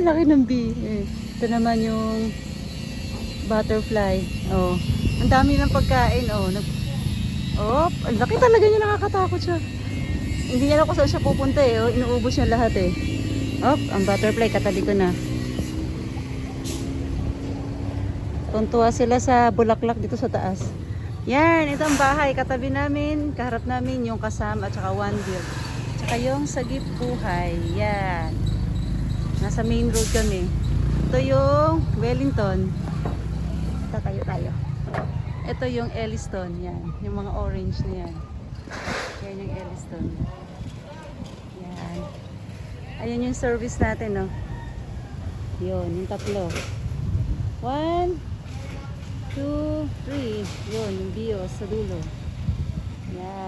Laki ng bee. Ito naman yung butterfly. Oh. Ang dami ng pagkain. Oh, ang laki talaga niya, nakakatakot siya. Hindi niya alam kung saan siya pupunta eh. Oh, inuubos niya lahat eh. Oh, ang butterfly katabi ko na. Tuntua sila sa bulaklak dito sa taas. Yan, ito ang bahay katabi namin, kaharap namin yung Kasama at saka One Build. Tsaka yung Sagip Buhay. Yan. Nasa main road kami. Ito yung Wellington. Tayo. Ito yung Elliston. Yan. Yung mga orange na yan. Yan yung Elliston. Yan. Ayan yung service natin, no? Yun, yung tatlo. 1, 2, 3. Yun, yung Bios sa dulo. Yan.